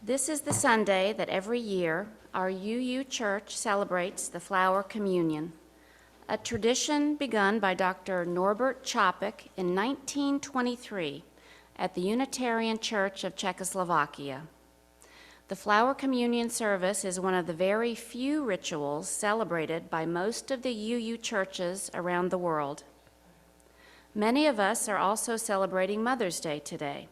This is the Sunday that every year our UU Church celebrates the Flower Communion, a tradition begun by Dr. Norbert Čapek in 1923 at the Unitarian Church of Czechoslovakia. The Flower Communion service is one of the very few rituals celebrated by most of the UU churches around the world. Many of us are also celebrating Mother's Day today.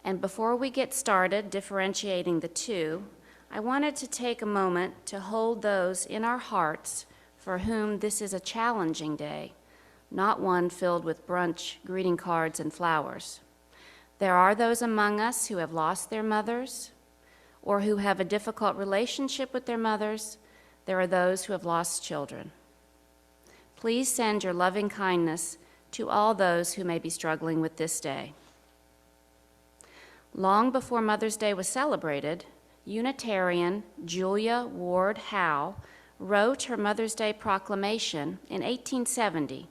And before we get started differentiating the two, I wanted to take a moment to hold those in our hearts for whom this is a challenging day, not one filled with brunch, greeting cards, and flowers. There are those among us who have lost their mothers or who have a difficult relationship with their mothers. There are those who have lost children. Please send your loving kindness to all those who may be struggling with this day. Long before Mother's Day was celebrated, Unitarian Julia Ward Howe wrote her Mother's Day proclamation in 1870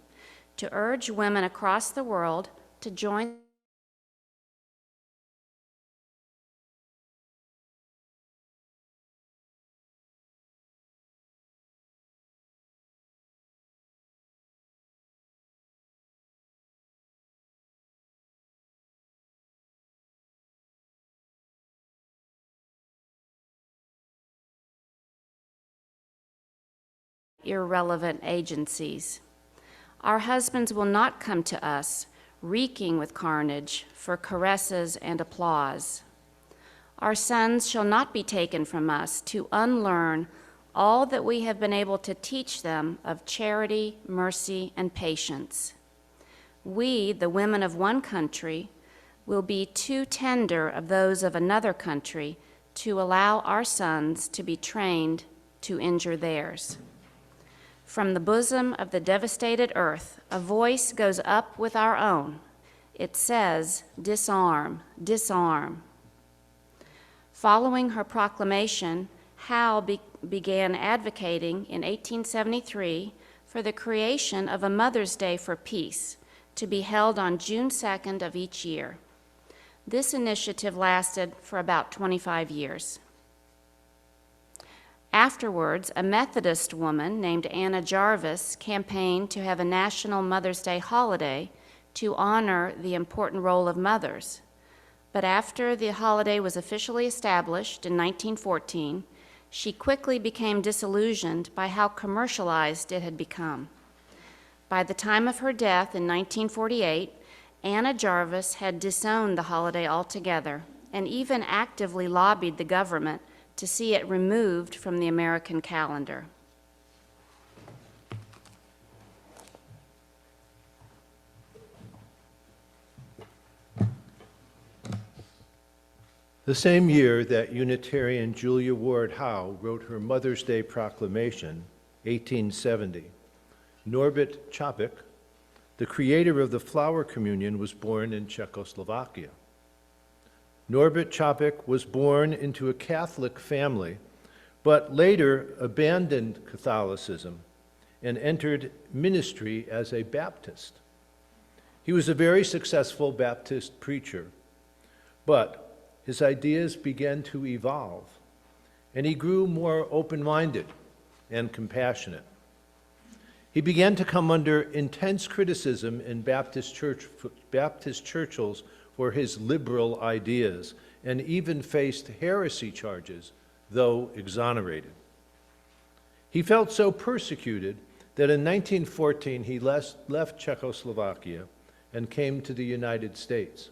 to urge women across the world to join irrelevant agencies. Our husbands will not come to us reeking with carnage for caresses and applause. Our sons shall not be taken from us to unlearn all that we have been able to teach them of charity, mercy, and patience. We, the women of one country, will be too tender of those of another country to allow our sons to be trained to injure theirs. From the bosom of the devastated earth, a voice goes up with our own. It says, "Disarm, disarm." Following her proclamation, Howe began advocating in 1873 for the creation of a Mother's Day for Peace to be held on June 2nd of each year. This initiative lasted for about 25 years. Afterwards, a Methodist woman named Anna Jarvis campaigned to have a national Mother's Day holiday to honor the important role of mothers. But after the holiday was officially established in 1914, she quickly became disillusioned by how commercialized it had become. By the time of her death in 1948, Anna Jarvis had disowned the holiday altogether and even actively lobbied the government to see it removed from the American calendar. The same year that Unitarian Julia Ward Howe wrote her Mother's Day Proclamation, 1870, Norbert Čapek, the creator of the Flower Communion, was born in Czechoslovakia. Norbert Čapek was born into a Catholic family, but later abandoned Catholicism and entered ministry as a Baptist. He was a very successful Baptist preacher, but his ideas began to evolve, and he grew more open-minded and compassionate. He began to come under intense criticism in Baptist churches for his liberal ideas, and even faced heresy charges, though exonerated. He felt so persecuted that in 1914 he left Czechoslovakia and came to the United States.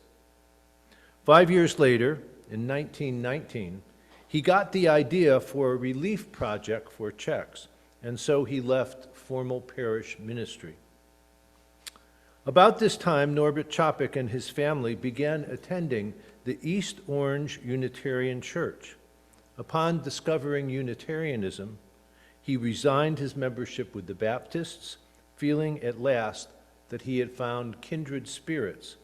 5 years later, in 1919, he got the idea for a relief project for Czechs, and so he left formal parish ministry. About this time, Norbert Čapek and his family began attending the East Orange Unitarian Church. Upon discovering Unitarianism, he resigned his membership with the Baptists, feeling at last that he had found kindred spirits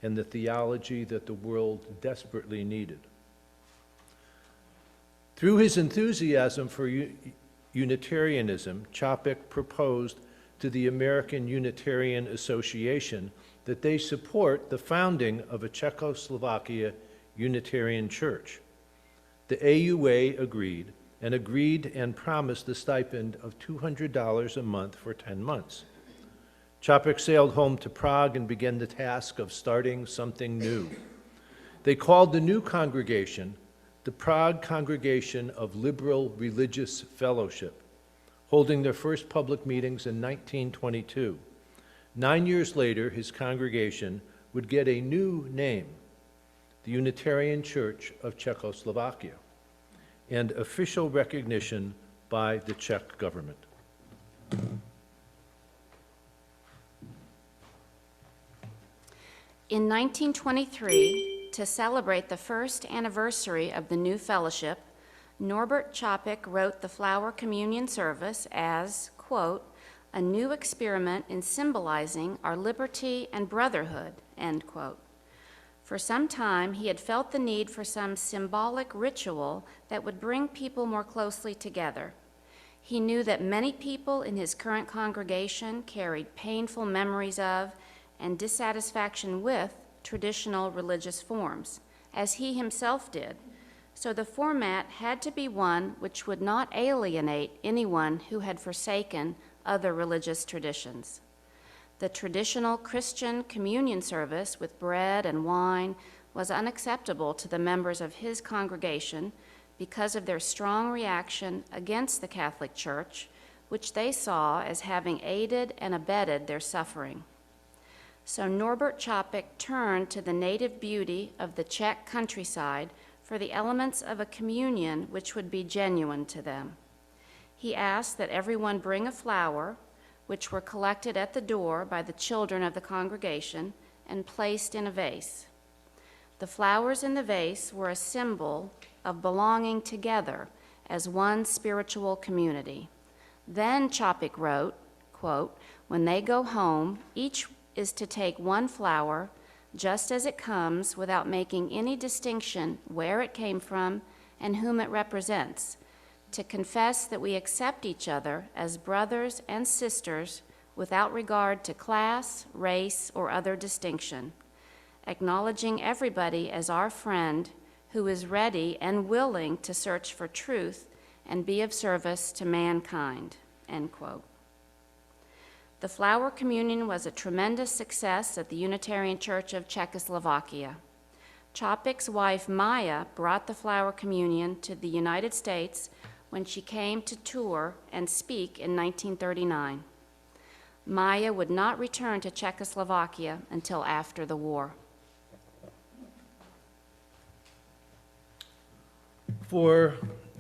and the theology that the world desperately needed. Through his enthusiasm for Unitarianism, Čapek proposed to the American Unitarian Association that they support the founding of a Czechoslovakia Unitarian Church. The AUA agreed and promised a stipend of $200 a month for 10 months. Čapek sailed home to Prague and began the task of starting something new. They called the new congregation the Prague Congregation of Liberal Religious Fellowship, holding their first public meetings in 1922. 9 years later, his congregation would get a new name, the Unitarian Church of Czechoslovakia, and official recognition by the Czech government. In 1923, to celebrate the first anniversary of the new fellowship, Norbert Čapek wrote the Flower Communion service as, quote, a new experiment in symbolizing our liberty and brotherhood, end quote. For some time, he had felt the need for some symbolic ritual that would bring people more closely together. He knew that many people in his current congregation carried painful memories of and dissatisfaction with traditional religious forms, as he himself did. So the format had to be one which would not alienate anyone who had forsaken other religious traditions. The traditional Christian communion service with bread and wine was unacceptable to the members of his congregation because of their strong reaction against the Catholic Church, which they saw as having aided and abetted their suffering. So Norbert Čapek turned to the native beauty of the Czech countryside for the elements of a communion which would be genuine to them. He asked that everyone bring a flower, which were collected at the door by the children of the congregation and placed in a vase. The flowers in the vase were a symbol of belonging together as one spiritual community. Then Čapek wrote, quote, when they go home, each is to take one flower just as it comes without making any distinction where it came from and whom it represents, to confess that we accept each other as brothers and sisters without regard to class, race, or other distinction, acknowledging everybody as our friend who is ready and willing to search for truth and be of service to mankind, end quote. The Flower Communion was a tremendous success at the Unitarian Church of Czechoslovakia. Čapek's wife, Maya, brought the Flower Communion to the United States when she came to tour and speak in 1939. Maya would not return to Czechoslovakia until after the war. For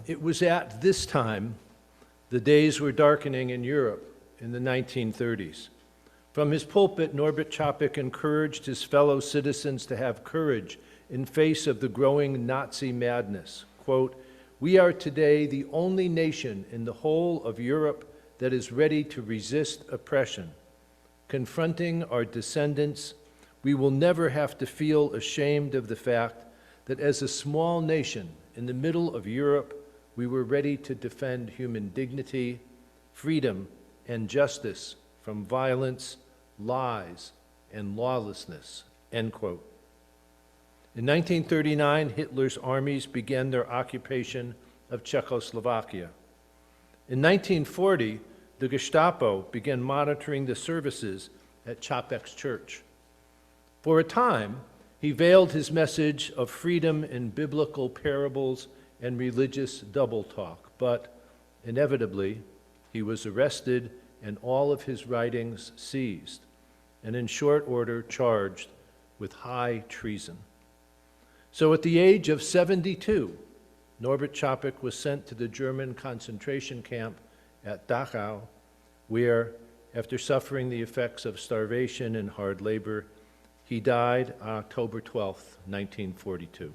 it was at this time the days were darkening in Europe in the 1930s. From his pulpit, Norbert Čapek encouraged his fellow citizens to have courage in face of the growing Nazi madness. Quote, we are today the only nation in the whole of Europe that is ready to resist oppression. Confronting our descendants, we will never have to feel ashamed of the fact that as a small nation in the middle of Europe, we were ready to defend human dignity, freedom, and justice from violence, lies, and lawlessness, end quote. In 1939, Hitler's armies began their occupation of Czechoslovakia. In 1940, the Gestapo began monitoring the services at Čapek's church. For a time, he veiled his message of freedom in biblical parables and religious double talk, but inevitably, he was arrested and all of his writings seized, and in short order charged with high treason. So at the age of 72, Norbert Čapek was sent to the German concentration camp at Dachau, where, after suffering the effects of starvation and hard labor, he died on October 12, 1942.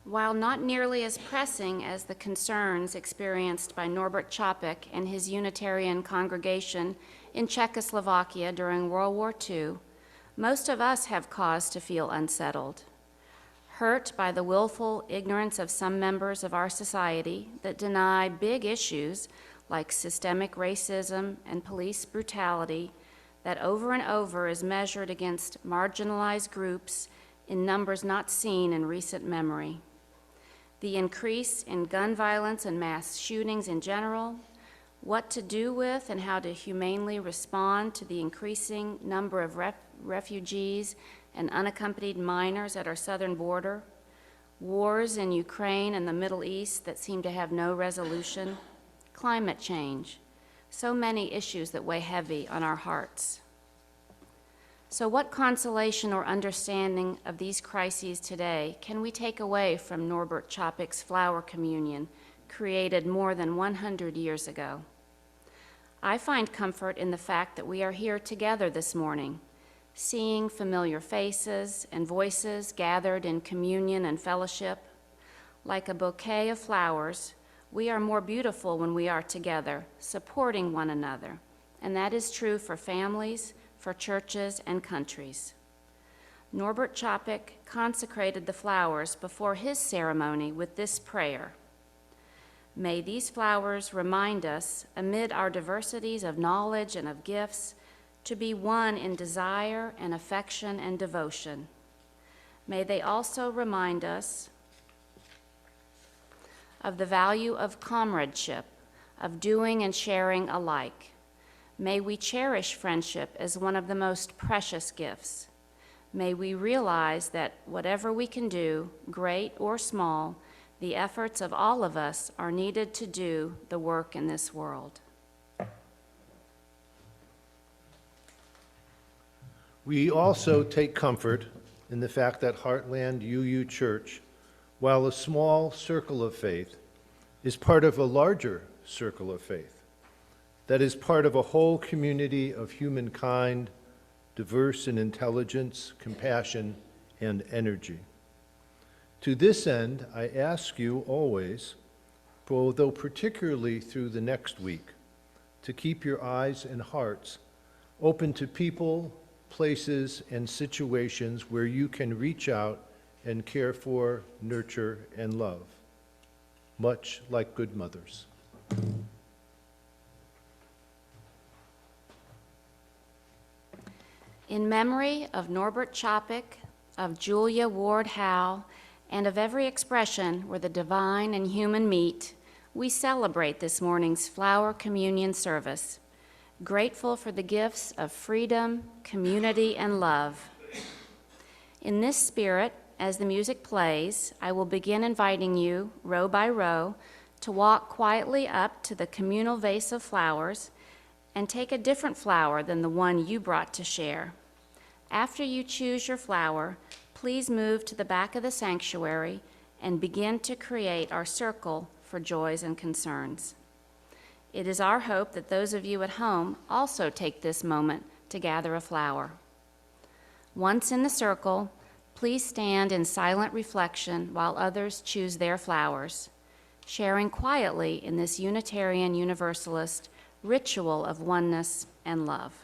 While not nearly as pressing as the concerns experienced by Norbert Čapek and his Unitarian congregation in Czechoslovakia during World War II, most of us have cause to feel unsettled. Hurt by the willful ignorance of some members of our society that deny big issues like systemic racism and police brutality, that over and over is measured against marginalized groups in numbers not seen in recent memory. The increase in gun violence and mass shootings in general, what to do with and how to humanely respond to the increasing number of refugees and unaccompanied minors at our southern border, wars in Ukraine and the Middle East that seem to have no resolution, climate change, so many issues that weigh heavy on our hearts. So what consolation or understanding of these crises today can we take away from Norbert Čapek's Flower Communion, created more than 100 years ago? I find comfort in the fact that we are here together this morning, seeing familiar faces and voices gathered in communion and fellowship. Like a bouquet of flowers, we are more beautiful when we are together, supporting one another, and that is true for families, for churches, and countries. Norbert Čapek consecrated the flowers before his ceremony with this prayer: may these flowers remind us, amid our diversities of knowledge and of gifts, to be one in desire and affection and devotion. May they also remind us of the value of comradeship, of doing and sharing alike. May we cherish friendship as one of the most precious gifts. May we realize that whatever we can do, great or small, the efforts of all of us are needed to do the work in this world. We also take comfort in the fact that Heartland UU Church, while a small circle of faith, is part of a larger circle of faith that is part of a whole community of humankind, diverse in intelligence, compassion, and energy. To this end, I ask you always, though particularly through the next week, to keep your eyes and hearts open to people, places, and situations where you can reach out and care for, nurture, and love, much like good mothers. In memory of Norbert Čapek, of Julia Ward Howe, and of every expression where the divine and human meet, we celebrate this morning's Flower Communion service, grateful for the gifts of freedom, community, and love. In this spirit, as the music plays, I will begin inviting you, row by row, to walk quietly up to the communal vase of flowers and take a different flower than the one you brought to share. After you choose your flower, please move to the back of the sanctuary and begin to create our circle for joys and concerns. It is our hope that those of you at home also take this moment to gather a flower. Once in the circle, please stand in silent reflection while others choose their flowers, sharing quietly in this Unitarian Universalist ritual of oneness and love.